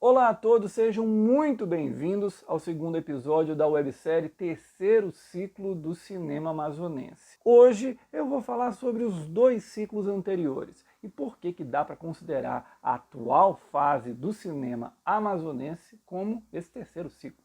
Olá a todos, sejam muito bem-vindos ao segundo episódio da websérie Terceiro Ciclo do Cinema Amazonense. Hoje eu vou falar sobre os dois ciclos anteriores e por que dá para considerar a atual fase do cinema amazonense como esse terceiro ciclo.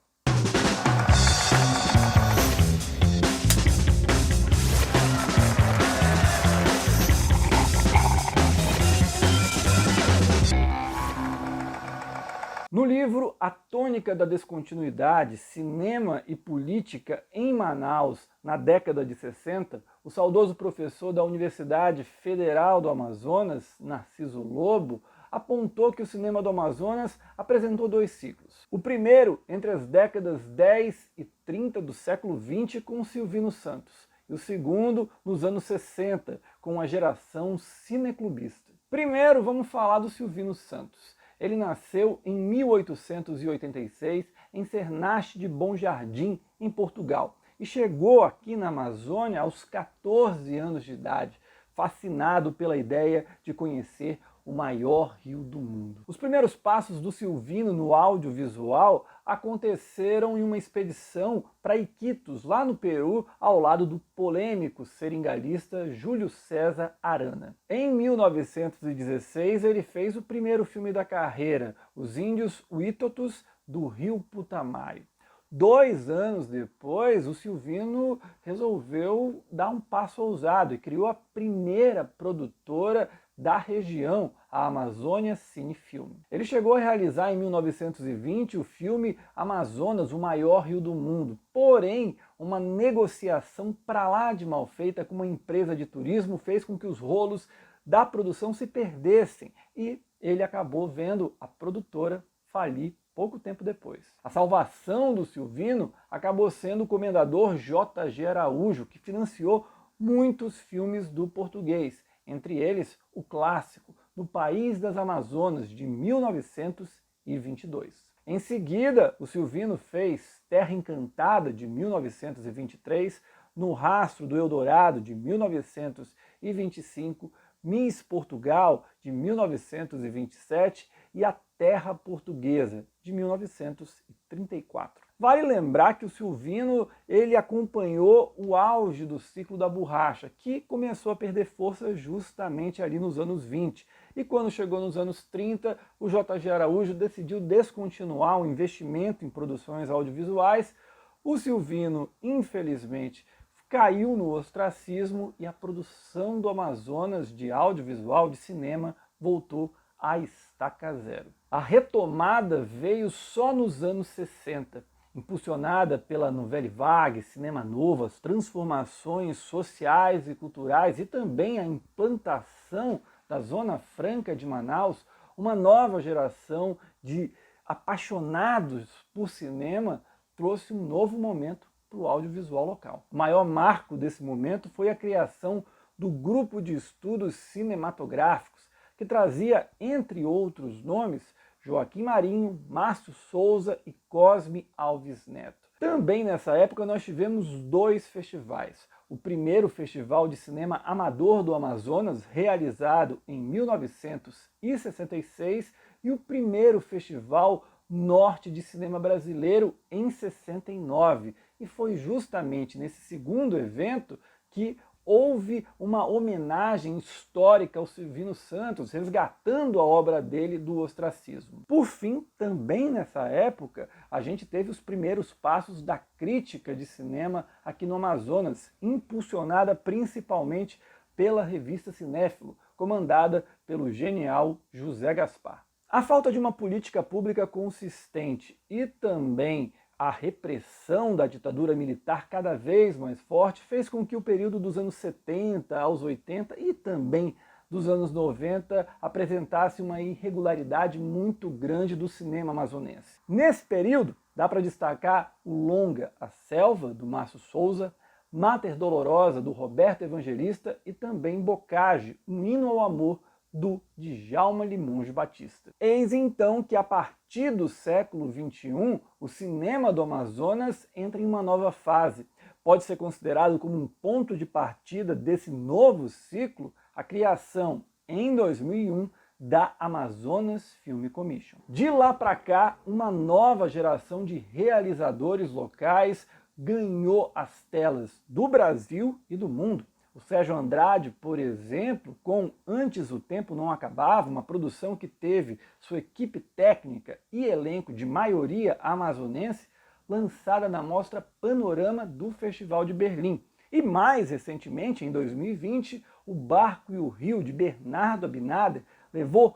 No livro A Tônica da Descontinuidade, Cinema e Política em Manaus na década de 60, o saudoso professor da Universidade Federal do Amazonas, Narciso Lobo, apontou que o cinema do Amazonas apresentou dois ciclos. O primeiro entre as décadas 10 e 30 do século XX com Silvino Santos, e o segundo nos anos 60 com a geração cineclubista. Primeiro vamos falar do Silvino Santos. Ele nasceu em 1886 em Cernache de Bom Jardim, em Portugal, e chegou aqui na Amazônia aos 14 anos de idade, fascinado pela ideia de conhecer o maior rio do mundo. Os primeiros passos do Silvino no audiovisual aconteceram em uma expedição para Iquitos, lá no Peru, ao lado do polêmico seringalista Júlio César Arana. Em 1916, ele fez o primeiro filme da carreira, Os Índios Witotos do Rio Putumayo. 2 anos depois, o Silvino resolveu dar um passo ousado e criou a primeira produtora da região, a Amazônia Cinefilme. Ele chegou a realizar em 1920 o filme Amazonas, o maior rio do mundo. Porém, uma negociação para lá de mal feita com uma empresa de turismo fez com que os rolos da produção se perdessem e ele acabou vendo a produtora falir pouco tempo depois. A salvação do Silvino acabou sendo o comendador J.G. Araújo, que financiou muitos filmes do português, entre eles o clássico No País das Amazonas, de 1922. Em seguida, o Silvino fez Terra Encantada, de 1923, No Rastro do Eldorado, de 1925, Miss Portugal, de 1927 e A Terra Portuguesa, de 1934. Vale lembrar que o Silvino ele acompanhou o auge do ciclo da borracha, que começou a perder força justamente ali nos anos 20. E quando chegou nos anos 30, o J.G. Araújo decidiu descontinuar o investimento em produções audiovisuais. O Silvino, infelizmente, caiu no ostracismo e a produção do Amazonas de audiovisual, de cinema, voltou à estaca zero. A retomada veio só nos anos 60, impulsionada pela Nouvelle Vague, Cinema Novo, as transformações sociais e culturais e também a implantação da Zona Franca de Manaus, uma nova geração de apaixonados por cinema trouxe um novo momento para o audiovisual local. O maior marco desse momento foi a criação do Grupo de Estudos Cinematográficos, que trazia, entre outros nomes, Joaquim Marinho, Márcio Souza e Cosme Alves Neto. Também nessa época nós tivemos 2 festivais. O primeiro Festival de Cinema Amador do Amazonas, realizado em 1966, e o primeiro Festival Norte de Cinema Brasileiro em 69. E foi justamente nesse segundo evento que houve uma homenagem histórica ao Silvino Santos, resgatando a obra dele do ostracismo. Por fim, também nessa época, a gente teve os primeiros passos da crítica de cinema aqui no Amazonas, impulsionada principalmente pela revista Cinéfilo, comandada pelo genial José Gaspar. A falta de uma política pública consistente e também a repressão da ditadura militar cada vez mais forte fez com que o período dos anos 70 aos 80 e também dos anos 90 apresentasse uma irregularidade muito grande do cinema amazonense. Nesse período, dá para destacar o longa A Selva, do Márcio Souza, Mater Dolorosa, do Roberto Evangelista e também Bocage, um hino ao amor, do Djalma Limonge Batista. Eis então que a partir do século XXI, o cinema do Amazonas entra em uma nova fase. Pode ser considerado como um ponto de partida desse novo ciclo a criação, em 2001, da Amazonas Film Commission. De lá para cá, uma nova geração de realizadores locais ganhou as telas do Brasil e do mundo. O Sérgio Andrade, por exemplo, com Antes o Tempo Não Acabava, uma produção que teve sua equipe técnica e elenco de maioria amazonense, lançada na mostra Panorama do Festival de Berlim. E mais recentemente, em 2020, O Barco e o Rio, de Bernardo Abinader, levou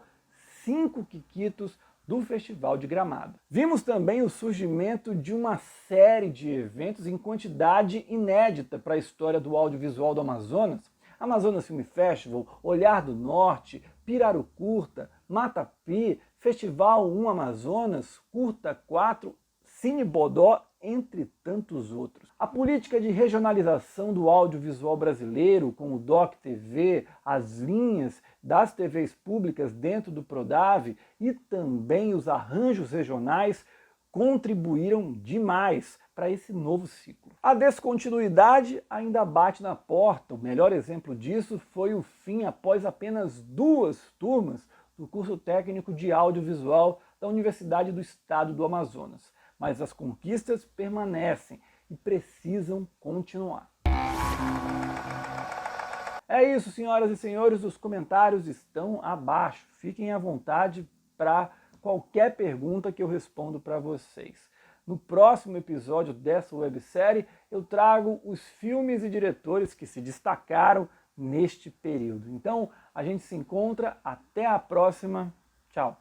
5 quiquitos do Festival de Gramado. Vimos também o surgimento de uma série de eventos em quantidade inédita para a história do audiovisual do Amazonas. Amazonas Film Festival, Olhar do Norte, Piraru Curta, Matapi, Festival 1 Amazonas, Curta 4, Cine Bodó, entre tantos outros. A política de regionalização do audiovisual brasileiro, com o DOC TV, as linhas das TVs públicas dentro do Prodave e também os arranjos regionais contribuíram demais para esse novo ciclo. A descontinuidade ainda bate na porta. O melhor exemplo disso foi o fim, após apenas 2 turmas, do curso técnico de audiovisual da Universidade do Estado do Amazonas. Mas as conquistas permanecem e precisam continuar. É isso, senhoras e senhores, os comentários estão abaixo. Fiquem à vontade para qualquer pergunta que eu respondo para vocês. No próximo episódio dessa websérie, eu trago os filmes e diretores que se destacaram neste período. Então, a gente se encontra. Até a próxima. Tchau.